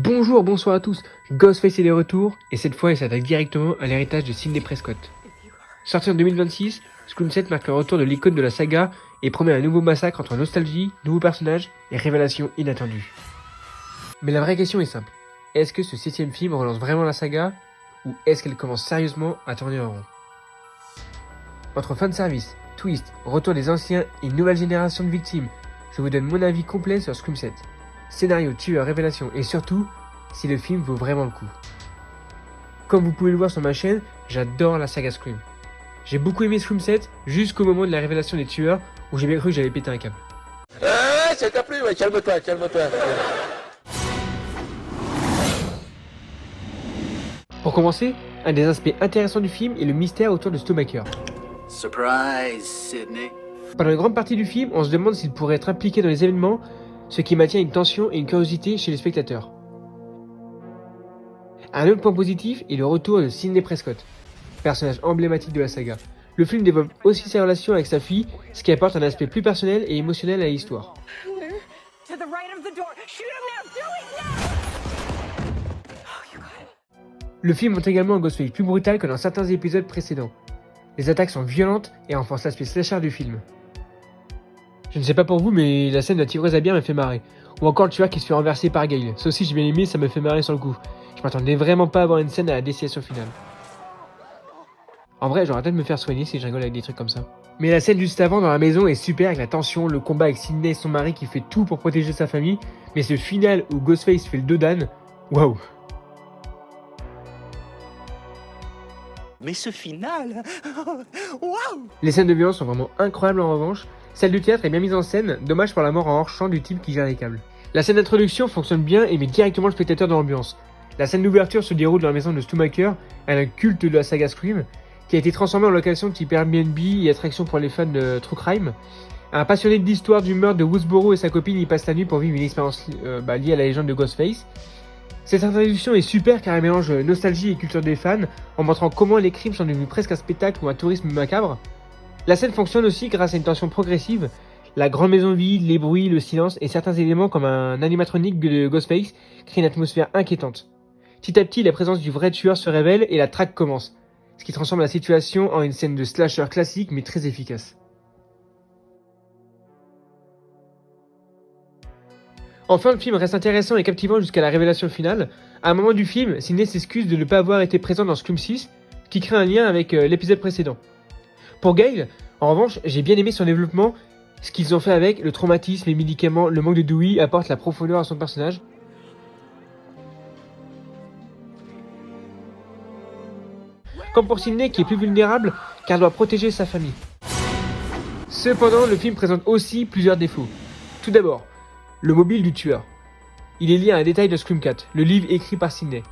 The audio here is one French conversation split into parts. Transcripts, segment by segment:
Bonjour, bonsoir à tous, Ghostface est de retour, et cette fois il s'attaque directement à l'héritage de Sidney Prescott. Sorti en 2026, Scream 7 marque le retour de l'icône de la saga et promet un nouveau massacre entre nostalgie, nouveaux personnages et révélations inattendues. Mais la vraie question est simple, est-ce que ce 7ème film relance vraiment la saga, ou est-ce qu'elle commence sérieusement à tourner en rond? Entre fanservice, twist, retour des anciens et une nouvelle génération de victimes, je vous donne mon avis complet sur Scream 7. Scénario, tueur, révélation et surtout, si le film vaut vraiment le coup. Comme vous pouvez le voir sur ma chaîne, j'adore la saga Scream. J'ai beaucoup aimé Scream 7 jusqu'au moment de la révélation des tueurs où j'ai bien cru que j'allais péter un câble. Ça t'a plu, ouais, calme-toi. Pour commencer, un des aspects intéressants du film est le mystère autour de Stomacher. Surprise, Sidney. Pendant une grande partie du film, on se demande s'il pourrait être impliqué dans les événements, ce qui maintient une tension et une curiosité chez les spectateurs. Un autre point positif est le retour de Sidney Prescott, personnage emblématique de la saga. Le film développe aussi ses relations avec sa fille, ce qui apporte un aspect plus personnel et émotionnel à l'histoire. Le film montre également un Ghostface plus brutal que dans certains épisodes précédents. Les attaques sont violentes et renforcent l'aspect slasher du film. Je ne sais pas pour vous, mais la scène de la tigreuse à bière me fait marrer. Ou encore le tueur qui se fait renverser par Gale. Ça aussi j'ai bien aimé, ça me fait marrer sur le coup. Je m'attendais vraiment pas à avoir une scène à la décision finale. En vrai, j'aurais peut-être me faire soigner si je rigole avec des trucs comme ça. Mais la scène juste avant dans la maison est super avec la tension, le combat avec Sidney et son mari qui fait tout pour protéger sa famille. Mais ce final où Ghostface fait le dos d'âne, waouh. Mais ce final, waouh! Les scènes de violence sont vraiment incroyables en revanche. Celle du théâtre est bien mise en scène, dommage pour la mort en hors-champ du type qui gère les câbles. La scène d'introduction fonctionne bien et met directement le spectateur dans l'ambiance. La scène d'ouverture se déroule dans la maison de Stomacher, un culte de la saga Scream, qui a été transformé en location type Airbnb et attraction pour les fans de True Crime. Un passionné de l'histoire du meurtre de Woodsboro et sa copine y passent la nuit pour vivre une expérience liée à la légende de Ghostface. Cette introduction est super car elle mélange nostalgie et culture des fans, en montrant comment les crimes sont devenus presque un spectacle ou un tourisme macabre. La scène fonctionne aussi grâce à une tension progressive, la grande maison vide, les bruits, le silence et certains éléments comme un animatronique de Ghostface créent une atmosphère inquiétante. Petit à petit, la présence du vrai tueur se révèle et la traque commence, ce qui transforme la situation en une scène de slasher classique mais très efficace. Enfin, le film reste intéressant et captivant jusqu'à la révélation finale. À un moment du film, Sidney s'excuse de ne pas avoir été présent dans Scream 6, ce qui crée un lien avec l'épisode précédent. Pour Gale, en revanche, j'ai bien aimé son développement, ce qu'ils ont fait avec, le traumatisme, les médicaments, le manque de Dewey apporte la profondeur à son personnage. Comme pour Sidney qui est plus vulnérable car doit protéger sa famille. Cependant, le film présente aussi plusieurs défauts. Tout d'abord, le mobile du tueur. Il est lié à un détail de Scream 4, le livre écrit par Sidney.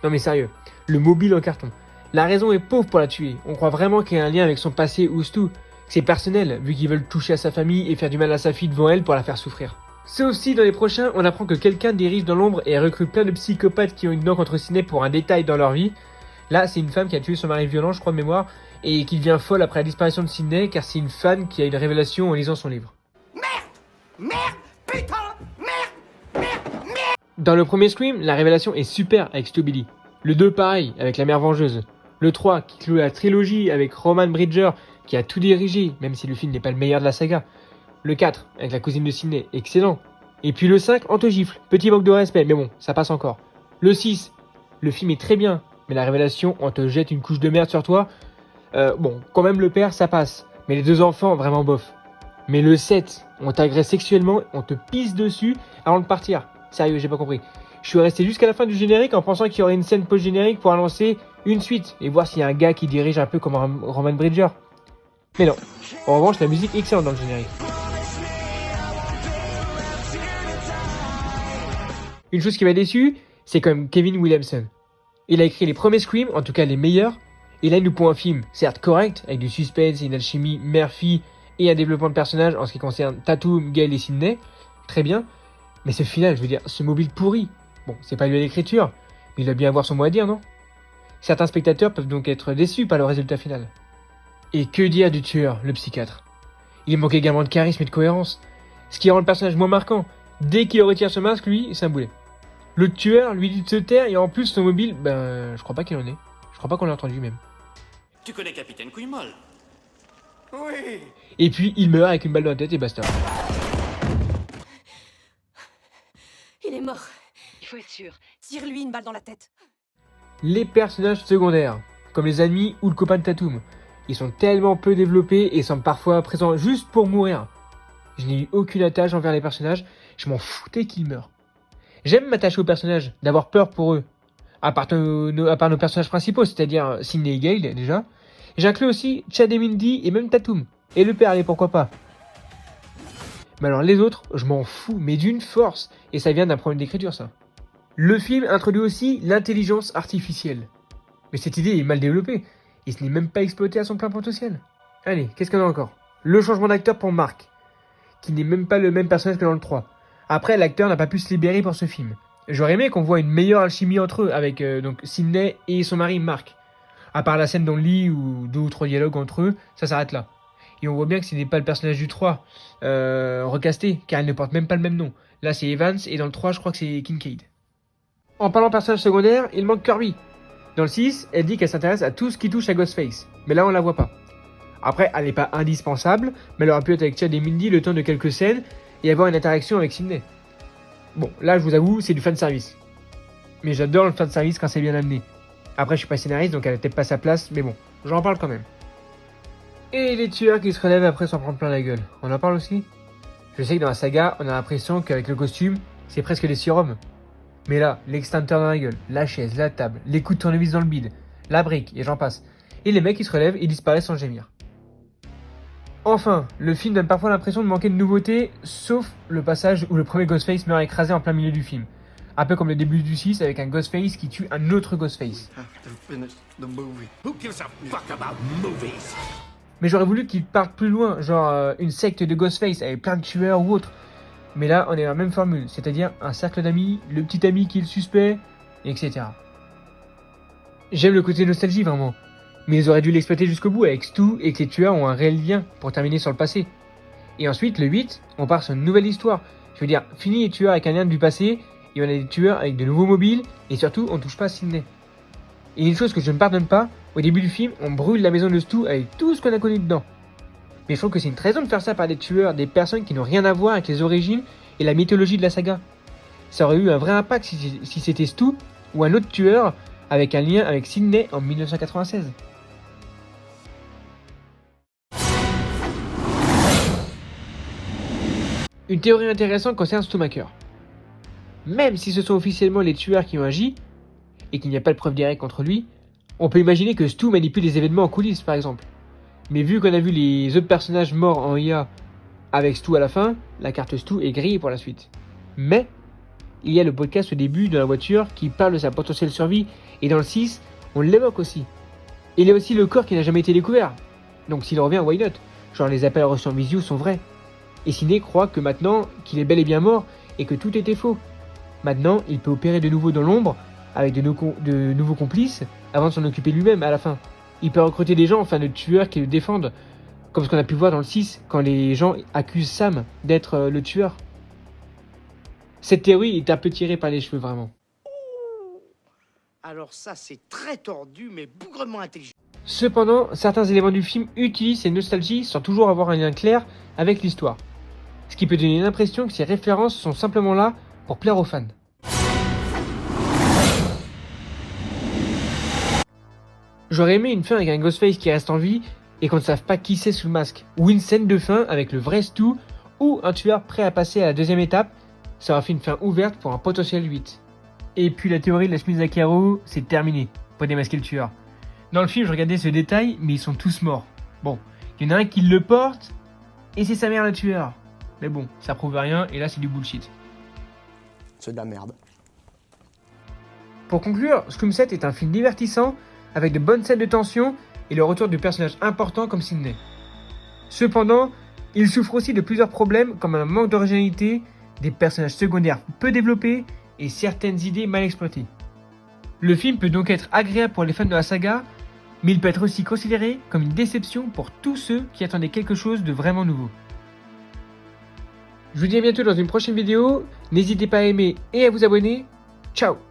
Non mais sérieux, le mobile en carton. La raison est pauvre pour la tuer, on croit vraiment qu'il y a un lien avec son passé ou tout. C'est personnel, vu qu'ils veulent toucher à sa famille et faire du mal à sa fille devant elle pour la faire souffrir. Sauf si dans les prochains, on apprend que quelqu'un dirige dans l'ombre et recrute plein de psychopathes qui ont une dent contre Sidney pour un détail dans leur vie. Là, c'est une femme qui a tué son mari violent, je crois de mémoire, et qui devient folle après la disparition de Sidney car c'est une fan qui a une révélation en lisant son livre. Merde! Putain! Merde! Dans le premier Scream, la révélation est super avec Stu Billy. Le 2 pareil, avec la mère vengeuse. Le 3 qui clôt la trilogie avec Roman Bridger qui a tout dirigé, même si le film n'est pas le meilleur de la saga. Le 4 avec la cousine de Sidney, excellent. Et puis le 5, on te gifle, petit manque de respect, mais bon, ça passe encore. Le 6, le film est très bien, mais la révélation, on te jette une couche de merde sur toi. Bon, quand même le père, ça passe. Mais les deux enfants, vraiment bof. Mais le 7, on t'agresse sexuellement, on te pisse dessus avant de partir. Sérieux, j'ai pas compris. Je suis resté jusqu'à la fin du générique en pensant qu'il y aurait une scène post-générique pour annoncer une suite et voir s'il y a un gars qui dirige un peu comme Roman Bridger. Mais non. En revanche, la musique est excellente dans le générique. Une chose qui m'a déçu, c'est quand même Kevin Williamson. Il a écrit les premiers Scream, en tout cas les meilleurs, et là il nous pond un film, certes correct, avec du suspense, une alchimie mère-fille et un développement de personnages en ce qui concerne Tatum, Gale et Sidney, très bien, mais ce final, je veux dire, ce mobile pourri, bon, c'est pas lui à l'écriture, mais il doit bien avoir son mot à dire, non? Certains spectateurs peuvent donc être déçus par le résultat final. Et que dire du tueur, le psychiatre? Il manque également de charisme et de cohérence, ce qui rend le personnage moins marquant. Dès qu'il retire ce masque, lui, c'est un boulet. Le tueur lui dit de se taire et en plus son mobile, je crois pas qu'il en est. Je crois pas qu'on l'a entendu même. Tu connais Capitaine Couille Molle? Oui. Et puis il meurt avec une balle dans la tête et basta. Il est mort. Il faut être sûr. Tire-lui une balle dans la tête. Les personnages secondaires, comme les amis ou le copain de Tatum, ils sont tellement peu développés et semblent parfois présents juste pour mourir. Je n'ai eu aucune attache envers les personnages, je m'en foutais qu'ils meurent. J'aime m'attacher aux personnages, d'avoir peur pour eux. À part nos personnages principaux, c'est-à-dire Sidney et Gale déjà. J'inclus aussi Chad et Mindy et même Tatum. Et le père, allez, pourquoi pas. Mais alors les autres, je m'en fous, mais d'une force. Et ça vient d'un problème d'écriture, ça. Le film introduit aussi l'intelligence artificielle. Mais cette idée est mal développée, et ce n'est même pas exploité à son plein potentiel. Allez, qu'est-ce qu'on a encore? Le changement d'acteur pour Mark, qui n'est même pas le même personnage que dans le 3. Après, l'acteur n'a pas pu se libérer pour ce film. J'aurais aimé qu'on voit une meilleure alchimie entre eux, avec donc Sidney et son mari Mark. À part la scène dans le lit, ou 2 ou 3 dialogues entre eux, ça s'arrête là. Et on voit bien que ce n'est pas le personnage du 3, recasté, car il ne porte même pas le même nom. Là c'est Evans, et dans le 3 je crois que c'est Kincaid. En parlant personnage secondaire, il manque Kirby. Dans le 6, elle dit qu'elle s'intéresse à tout ce qui touche à Ghostface, mais là on la voit pas. Après, elle n'est pas indispensable, mais elle aurait pu être avec Chad et Mindy le temps de quelques scènes, et avoir une interaction avec Sidney. Bon, là je vous avoue, c'est du fanservice. Mais j'adore le fanservice quand c'est bien amené. Après je suis pas scénariste, donc elle a peut-être pas sa place, mais bon, j'en parle quand même. Et les tueurs qui se relèvent après s'en prendre plein la gueule, on en parle aussi? Je sais que dans la saga, on a l'impression qu'avec le costume, c'est presque des surhommes. Mais là, l'extincteur dans la gueule, la chaise, la table, les coups de tournevis dans le bide, la brique, et j'en passe. Et les mecs ils se relèvent et disparaissent sans gémir. Enfin, le film donne parfois l'impression de manquer de nouveautés, sauf le passage où le premier Ghostface meurt écrasé en plein milieu du film. Un peu comme le début du 6 avec un Ghostface qui tue un autre Ghostface. Mais j'aurais voulu qu'il parte plus loin, genre une secte de Ghostface avec plein de tueurs ou autre. Mais là, on est dans la même formule, c'est-à-dire un cercle d'amis, le petit ami qui est le suspect, etc. J'aime le côté nostalgie vraiment, mais ils auraient dû l'exploiter jusqu'au bout avec Stu et que les tueurs ont un réel lien pour terminer sur le passé. Et ensuite, le 8, on part sur une nouvelle histoire. Je veux dire, fini les tueurs avec un lien du passé, et on a des tueurs avec de nouveaux mobiles, et surtout, on touche pas à Sidney. Et une chose que je ne pardonne pas, au début du film, on brûle la maison de Stu avec tout ce qu'on a connu dedans. Mais je trouve que c'est une trahison de faire ça par des tueurs, des personnes qui n'ont rien à voir avec les origines et la mythologie de la saga. Ça aurait eu un vrai impact si c'était Stu ou un autre tueur avec un lien avec Sidney en 1996. Une théorie intéressante concerne Stumacher. Même si ce sont officiellement les tueurs qui ont agi, et qu'il n'y a pas de preuve directe contre lui, on peut imaginer que Stu manipule les événements en coulisses par exemple. Mais vu qu'on a vu les autres personnages morts en IA avec Stu à la fin, la carte Stu est grillée pour la suite. Mais, il y a le podcast au début de la voiture qui parle de sa potentielle survie, et dans le 6, on l'évoque aussi. Et il y a aussi le corps qui n'a jamais été découvert. Donc s'il revient, why not? Genre les appels reçus en visio sont vrais. Et Sidney croit que maintenant qu'il est bel et bien mort et que tout était faux. Maintenant, il peut opérer de nouveau dans l'ombre avec de nouveaux complices avant de s'en occuper lui-même à la fin. Il peut recruter des gens, enfin de tueurs qui le défendent, comme ce qu'on a pu voir dans le 6 quand les gens accusent Sam d'être le tueur. Cette théorie est un peu tirée par les cheveux vraiment. Alors ça, c'est très tordu, mais bougrement intelligent. Cependant, certains éléments du film utilisent ces nostalgies sans toujours avoir un lien clair avec l'histoire. Ce qui peut donner l'impression que ces références sont simplement là pour plaire aux fans. J'aurais aimé une fin avec un Ghostface qui reste en vie et qu'on ne sache pas qui c'est sous le masque, ou une scène de fin avec le vrai Stu, ou un tueur prêt à passer à la deuxième étape, ça aurait fait une fin ouverte pour un potentiel 8. Et puis la théorie de la chemise à carreaux, c'est terminé, pour démasquer le tueur. Dans le film, je regardais ce détail, mais ils sont tous morts. Bon, il y en a un qui le porte, et c'est sa mère le tueur. Mais bon, ça prouve rien, et là c'est du bullshit. C'est de la merde. Pour conclure, Scream 7 est un film divertissant, avec de bonnes scènes de tension, et le retour de personnages importants comme Sidney. Cependant, il souffre aussi de plusieurs problèmes comme un manque d'originalité, des personnages secondaires peu développés, et certaines idées mal exploitées. Le film peut donc être agréable pour les fans de la saga, mais il peut être aussi considéré comme une déception pour tous ceux qui attendaient quelque chose de vraiment nouveau. Je vous dis à bientôt dans une prochaine vidéo, n'hésitez pas à aimer et à vous abonner, Ciao!